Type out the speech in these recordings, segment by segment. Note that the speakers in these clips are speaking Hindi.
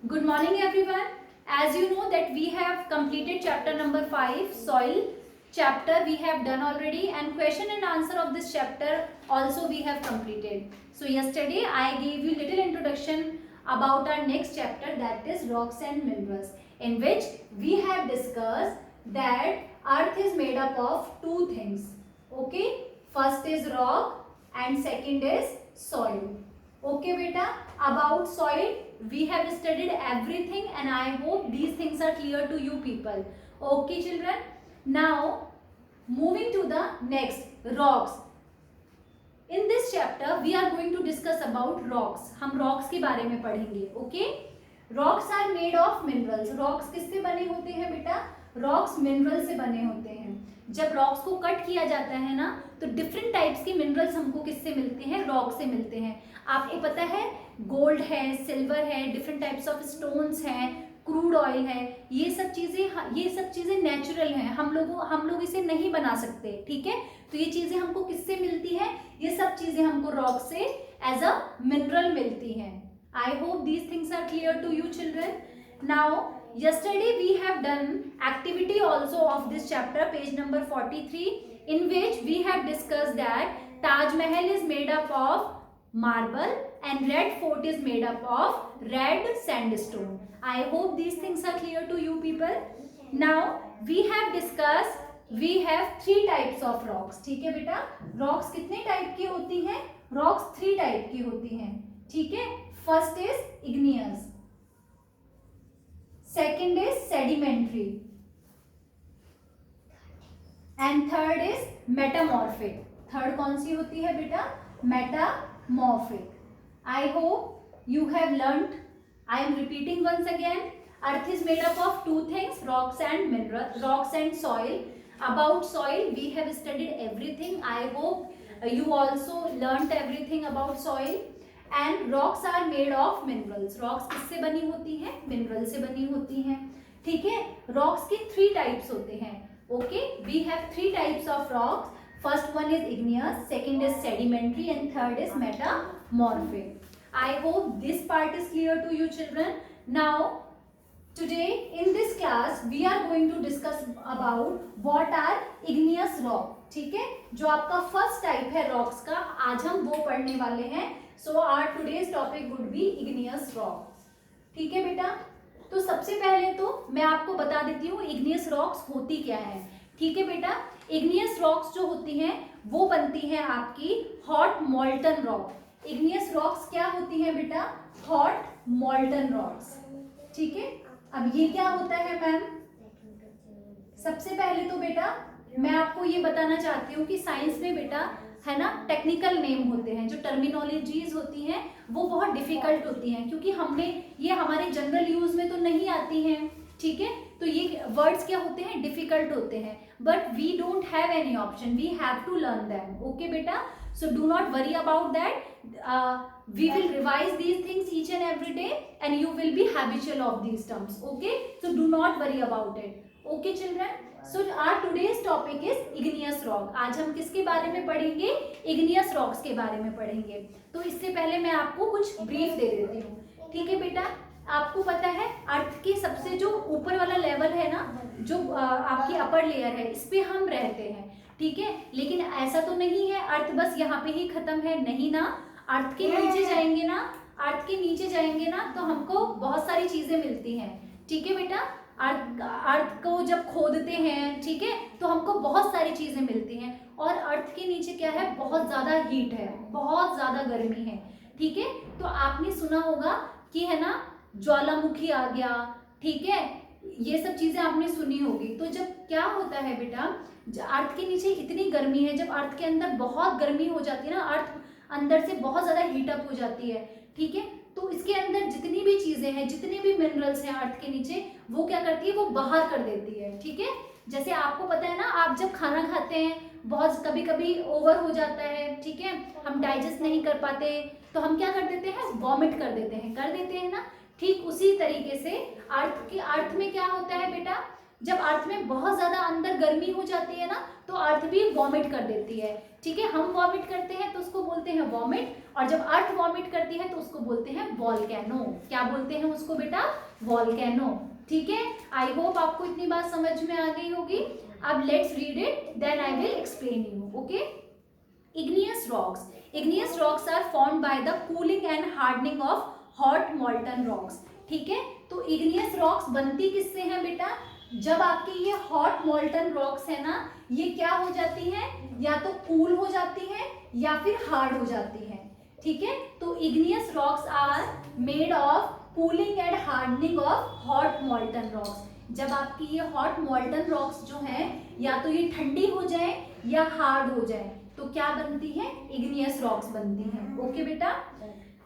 Good morning everyone. As you know that we have completed chapter number 5 soil chapter we have done already, and question and answer of this chapter also we have completed. So yesterday I gave you little introduction about our next chapter, that is rocks and minerals, in which we have discussed that earth is made up of two things. Okay, first is rock and second is soil. Okay beta, about soil we have studied everything and I hope these things are clear to you people. Okay children, now moving to the next, rocks. In this chapter we are going to discuss about rocks. हम rocks के बारे में पढ़ेंगे. Okay, rocks are made of minerals. rocks किससे बने होते हैं बेटा? rocks mineral से बने होते हैं. जब रॉक्स को कट किया जाता है ना, तो डिफरेंट टाइप्स के मिनरल्स हमको किससे मिलते हैं? रॉक से मिलते हैं. आपको पता है गोल्ड है, सिल्वर है, डिफरेंट टाइप्स ऑफ स्टोन्स हैं, क्रूड ऑयल है, ये सब चीजें नेचुरल हैं. हम लोग इसे नहीं बना सकते. ठीक है, तो ये चीजें हमको किससे मिलती है? ये सब चीजें हमको रॉक से एज अ मिनरल मिलती हैं. I hope these things are clear to you children. Now yesterday we have done activity also of this chapter, page number 43, in which we have discussed that Taj Mahal is made up of marble and Red Fort is made up of red sandstone. I hope these things are clear to you people. Now we have discussed, we have three types of rocks. ठीक है बेटा, rocks कितने टाइप की होती हैं? rocks 3 टाइप की होती हैं. ठीक है, first is igneous, second is sedimentary and third is metamorphic. Third कौन सी होती है बेटा? metamorphic. I hope you have learnt. I am repeating once again. Earth is made up of two things, rocks and mineral, rocks and soil. About soil we have studied everything. I hope you also learnt everything about soil. And rocks are made of minerals. Rocks किससे बनी होती हैं? मिनरल से बनी होती हैं. ठीक है, रॉक्स के 3 टाइप्स होते हैं. Okay, we have 3 types of rocks. First one is igneous, second is sedimentary and third is metamorphic. I hope this part is clear to you children. Now today in this class we are going to discuss about what are igneous rock. ठीक है, जो आपका फर्स्ट टाइप है रॉक्स का, आज हम वो पढ़ने वाले हैं. So our today's topic would be igneous rocks. ठीक है बेटा, तो सबसे पहले तो मैं आपको बता देती हूँ इग्नियस रॉक्स होती क्या है. ठीक है बेटा, इग्नियस रॉक्स जो होती हैं वो बनती हैं आपकी hot molten rock. Igneous rocks क्या होती हैं बेटा? Hot molten rocks. ठीक है, अब ये क्या होता है मैम? सबसे पहले तो बेटा मैं आपको ये बताना चाहती हूँ कि साइंस में बेटा है ना टेक्निकल नेम होते हैं, जो टर्मिनोलॉजीज होती हैं वो बहुत डिफिकल्ट होती हैं, क्योंकि ये हमारे जनरल यूज में तो नहीं आती हैं. ठीक है, तो ये वर्ड्स क्या होते हैं? डिफिकल्ट होते हैं. But we don't have any option, we have to learn them. Okay बेटा, so do not worry about that. We will revise these things each and every day and you will be habitual of these terms. Okay, so do not worry about it. Okay children, so our today's topic is igneous rock. आज हम किसके बारे में पढ़ेंगे? igneous rocks के बारे में पढ़ेंगे. तो इससे पहले मैं आपको कुछ ब्रीफ दे देती हूँ. ठीक है बेटा, आपको पता है अर्थ के सबसे जो ऊपर वाला लेवल है ना, जो आपकी अपर लेयर है, इस पे हम रहते हैं. ठीक है, लेकिन ऐसा तो नहीं है अर्थ बस यहाँ पे ही खत्म है, नहीं ना. अर्थ के नीचे जाएंगे ना, अर्थ के नीचे जाएंगे ना तो हमको बहुत सारी चीजें मिलती हैं. ठीक है बेटा, अर्थ को जब खोदते हैं, ठीक है, तो हमको बहुत सारी चीजें मिलती हैं. और अर्थ के नीचे क्या है? बहुत ज्यादा हीट है, बहुत ज्यादा गर्मी है. ठीक है, तो आपने सुना होगा कि है ना ज्वालामुखी आ गया. ठीक है, ये सब चीजें आपने सुनी होगी. तो जब क्या होता है बेटा, अर्थ के नीचे इतनी गर्मी है, जब अर्थ के अंदर बहुत गर्मी हो जाती है ना, अर्थ अंदर से बहुत ज्यादा हीटअप हो जाती है. ठीक है, तो इसके अंदर जितनी भी चीजें हैं, जितने भी मिनरल्स हैं अर्थ के नीचे, वो क्या करती है? वो बाहर कर देती है. ठीक है, जैसे आपको पता है ना, आप जब खाना खाते हैं बहुत कभी कभी ओवर हो जाता है. ठीक है, हम डाइजेस्ट नहीं कर पाते तो हम क्या कर देते हैं? वॉमिट कर देते हैं ना. ठीक उसी तरीके से अर्थ में क्या होता है बेटा? जब अर्थ में बहुत ज्यादा अंदर गर्मी हो जाती है ना तो अर्थ भी वॉमिट कर देती है, ठीक है। हम वॉमिट करते हैं तो उसको बोलते हैं वॉमिट, और जब अर्थ वॉमिट करती है तो उसको बोलते हैं वॉल्केनो। क्या बोलते हैं उसको बेटा? वॉल्केनो, ठीक है। आई होप आपको इतनी बात समझ में आ गई होगी। अब let's read it, then I will explain you, okay. Igneous rocks, igneous rocks are formed by the cooling and hardening of hot molten rocks, ठीक है। तो इग्नियस रॉक्स बनती किससे हैं बेटा? जब आपकी ये हॉट मॉल्टन रॉक्स है ना, ये क्या हो जाती है? या तो कूल हो जाती है या फिर हार्ड हो जाती है, ठीक है। तो igneous rocks are made of cooling and hardening of hot molten rocks. जब आपकी ये हॉट मॉल्टन रॉक्स जो है या तो ये ठंडी हो जाए या हार्ड हो जाए तो क्या बनती है? इग्नियस रॉक्स बनती हैं, ओके बेटा।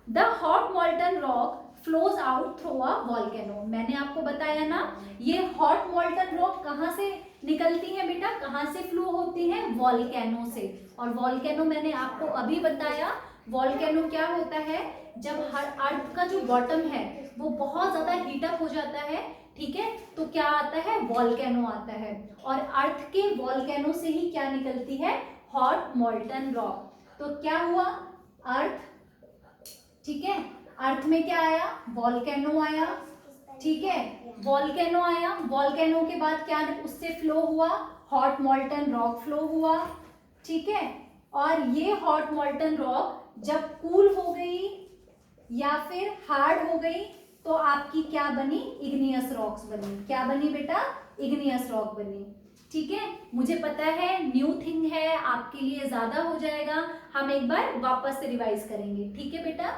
The hot molten rock flows out through a volcano. मैंने आपको बताया ना, ये हॉट मॉल्टन रॉक कहाँ से निकलती है बेटा? कहाँ से फ्लो होती है? वॉल्केनो से। और वॉल्केनो मैंने आपको अभी बताया, वॉल्केनो क्या होता है? जब हर अर्थ का जो बॉटम है वो बहुत ज्यादा हीटअप हो जाता है, ठीक है, तो क्या आता है? वॉल्केनो आता है। और अर्थ के वॉल्केनो से ही क्या निकलती है? Hot molten rock. तो क्या हुआ? अर्थ, ठीक है, अर्थ में क्या आया? वॉल्केनो आया, ठीक है, वॉल्केनो आया। वॉल्केनो के बाद क्या उससे फ्लो हुआ? हॉट मॉल्टन रॉक फ्लो हुआ, ठीक है। और ये हॉट मॉल्टन रॉक जब कूल हो गई या फिर हार्ड हो गई तो आपकी क्या बनी? इग्नियस रॉक्स बनी। क्या बनी बेटा? इग्नियस रॉक बनी, ठीक है। मुझे पता है न्यू थिंग है, आपके लिए ज्यादा हो जाएगा, हम एक बार वापस से रिवाइज करेंगे, ठीक है बेटा।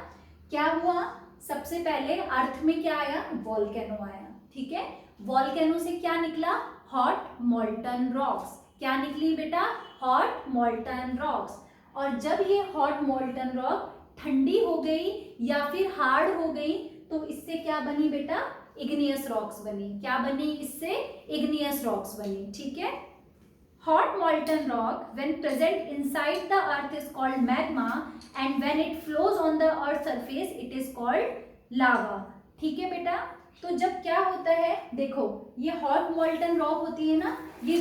क्या हुआ? सबसे पहले अर्थ में क्या आया? वॉल्केनो आया, ठीक है। वॉल्केनो से क्या निकला? Hot molten rocks. क्या निकली बेटा? Hot molten rocks. और जब ये हॉट मॉल्टन रॉक ठंडी हो गई या फिर हार्ड हो गई तो इससे क्या बनी बेटा? इग्नियस रॉक्स बनी। क्या बनी? इससे इग्नियस रॉक्स बनी, ठीक है। Hot molten rock when present inside the earth is called magma and when it flows on the earth surface it is called lava, ठीक है बेटा। तो जब क्या होता है, देखो ये हॉट मॉल्टन रॉक होती है ना, ये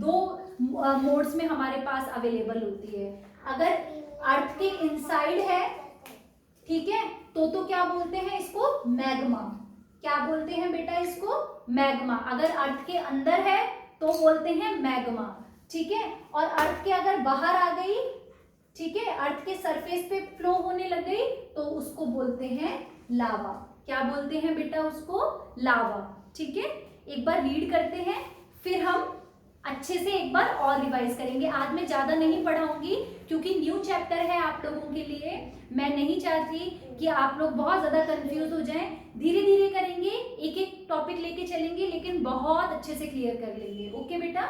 दो मोड्स में हमारे पास अवेलेबल होती है। अगर अर्थ के इनसाइड है, ठीक है, तो क्या बोलते हैं इसको? मैग्मा। क्या बोलते हैं बेटा इसको? मैग्मा। अगर अर्थ के अंदर है तो बोलते हैं मैग्मा, ठीक है। और अर्थ के अगर बाहर आ गई, ठीक है, अर्थ के सरफेस पे फ्लो होने लग गई तो उसको बोलते हैं लावा। क्या बोलते हैं बेटा उसको? लावा, ठीक है। एक बार रीड करते हैं फिर हम अच्छे से एक बार और रिवाइज करेंगे। आज मैं ज्यादा नहीं पढ़ाऊंगी क्योंकि न्यू चैप्टर है आप लोगों के लिए। मैं नहीं चाहती कि आप लोग बहुत ज्यादा कंफ्यूज हो जाएं। धीरे धीरे करेंगे, एक एक टॉपिक लेके चलेंगे, लेकिन बहुत अच्छे से क्लियर कर लेंगे, ओके बेटा।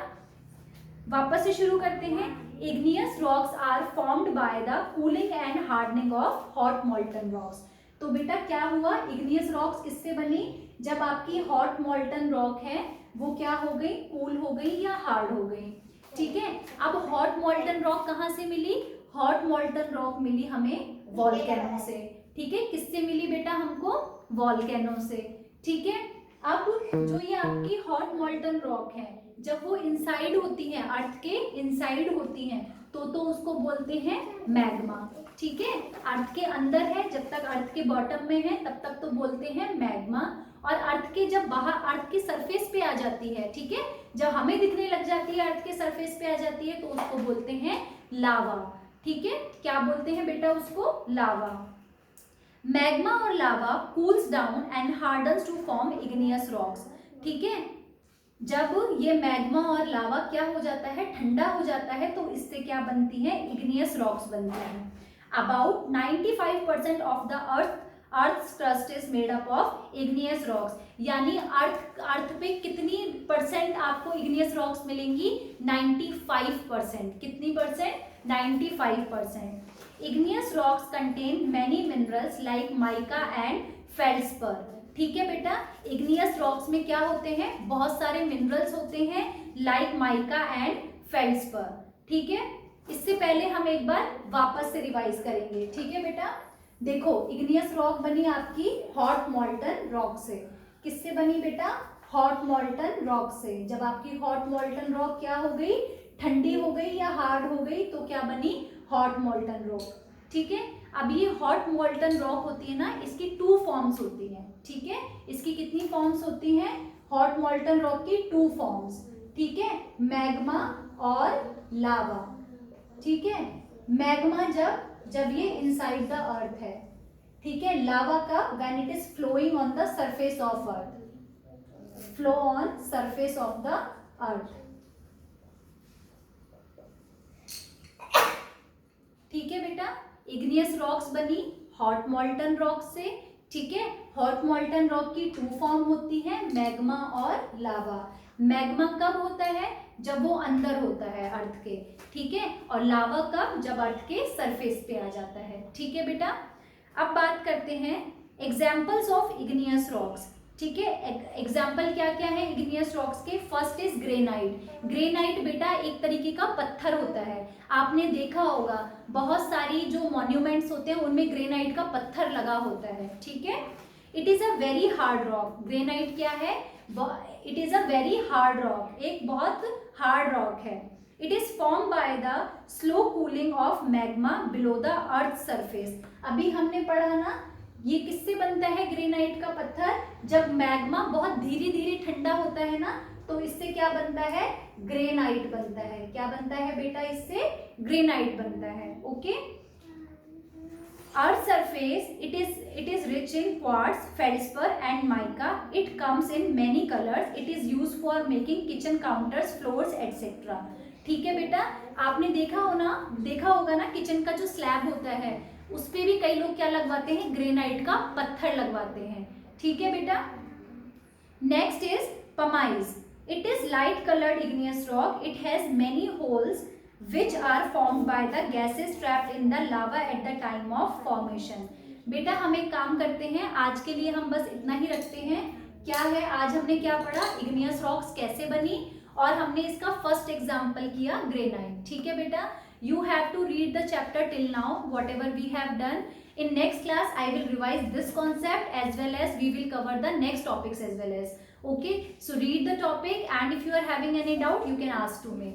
वापस से शुरू करते हैं। Igneous rocks are formed by the cooling and hardening of hot molten rocks. तो बेटा क्या हुआ? इग्नियस रॉक्स किससे बनी? जब आपकी हॉट मॉल्टन रॉक है वो क्या हो गई? कूल हो गई या हार्ड हो गई, ठीक है। अब हॉट मॉल्टन रॉक कहाँ से मिली? हॉट मॉल्टन रॉक मिली हमें वॉल्केनो से, ठीक है। किससे मिली बेटा हमको? वॉल्केनो से, ठीक है। अब जो ये आपकी हॉट मॉल्टन रॉक है जब वो इनसाइड होती है, अर्थ के इनसाइड होती है तो उसको बोलते हैं मैग्मा, ठीक है। अर्थ के अंदर है, जब तक अर्थ के बॉटम में है तब तक तो बोलते हैं मैग्मा। और अर्थ के जब बाहर अर्थ के सरफेस पे आ जाती है, ठीक है, जब हमें दिखने लग जाती है अर्थ के सरफेस पे आ जाती है तो उसको बोलते हैं लावा, ठीक है। क्या बोलते हैं बेटा उसको? लावा। मैग्मा और lava cools down and hardens to form igneous rocks, ठीक है। जब ये मैग्मा और लावा क्या हो जाता है? ठंडा हो जाता है तो इससे क्या बनती है? इग्नियस रॉक्स बनती हैं। About 95% of the earth crust is made up of igneous rocks. यानी अर्थ पे कितनी परसेंट आपको इग्नियस रॉक्स मिलेंगी? 95%। कितनी percent? 95%। Igneous rocks contain many minerals like mica and feldspar, ठीक है बेटा। इग्नियस रॉक्स में क्या होते हैं? बहुत सारे मिनरल्स होते हैं लाइक माइका एंड फेल्डस्पर, ठीक है। इससे पहले हम एक बार वापस से रिवाइज करेंगे, ठीक है बेटा। देखो इग्नियस रॉक बनी आपकी हॉट मॉल्टन रॉक से। किससे बनी बेटा? हॉट मॉल्टन रॉक से। जब आपकी हॉट मॉल्टन रॉक क्या हो गई, ठंडी हो गई या हार्ड हो गई, तो क्या बनी, हॉट मॉल्टन रॉक। ठीक है, अब ये हॉट मॉल्टन रॉक होती है ना, इसकी 2 फॉर्म्स होती हैं। ठीक है, इसकी कितनी फॉर्म्स होती हैं, हॉट मॉल्टन रॉक की 2 फॉर्म्स। ठीक है, मैग्मा और लावा। ठीक है, मैग्मा जब ये इनसाइड द अर्थ है। ठीक है, लावा का when it is flowing on the surface of earth, flow on surface of the earth. ठीक है बेटा, इग्नियस रॉक्स बनी हॉट मॉल्टन रॉक से। ठीक है, हॉट मॉल्टन रॉक की 2 फॉर्म होती है, मैग्मा और लावा। मैग्मा कब होता है, जब वो अंदर होता है अर्थ के। ठीक है, और लावा कब, जब अर्थ के सरफेस पे आ जाता है। ठीक है बेटा, अब बात करते हैं एग्जाम्पल्स ऑफ इग्नियस रॉक्स। ठीक है, एग्जाम्पल क्या क्या है इग्नियस रॉक्स के। First is granite. ग्रेनाइट बेटा एक तरीके का पत्थर होता है, आपने देखा होगा बहुत सारी जो मॉन्यूमेंट्स होते हैं उनमें ग्रेनाइट का पत्थर लगा होता है। ठीक है, it is a very hard rock. Granite क्या है, it is a very hard rock, एक बहुत हार्ड रॉक है। It is form by the slow cooling of magma below the earth surface. अभी हमने पढ़ा ना, ये किससे बनता है ग्रेनाइट का पत्थर, जब मैग्मा बहुत धीरे धीरे ठंडा होता है ना, तो इससे क्या बनता है, ग्रेनाइट बनता है। क्या बनता है बेटा, इससे ग्रेनाइट बनता है। Okay, earth surface it is rich in quartz, feldspar and mica. It comes in many colors. It is used for making kitchen counters, floors, etc. ठीक है बेटा, आपने देखा होगा ना किचन का जो स्लैब होता है उस पे भी कई लोग क्या लगवाते हैं, ग्रेनाइट का पत्थर लगवाते हैं। ठीक है बेटा, next is pumice. It is light coloured igneous rock. It has many holes which are formed by the gases trapped in the lava at the time of formation. बेटा हम एक काम करते हैं, आज के लिए हम बस इतना ही रखते हैं। क्या है, आज हमने क्या पढ़ा, इग्नियस रॉक्स कैसे बनी, और हमने इसका फर्स्ट एग्जाम्पल किया ग्रेनाइट। ठीक है बेटा, you have to read the chapter till now whatever we have done. In next class I will revise this concept as well as we will cover the next topics as well as. Okay, so read the topic and if you are having any doubt you can ask to me.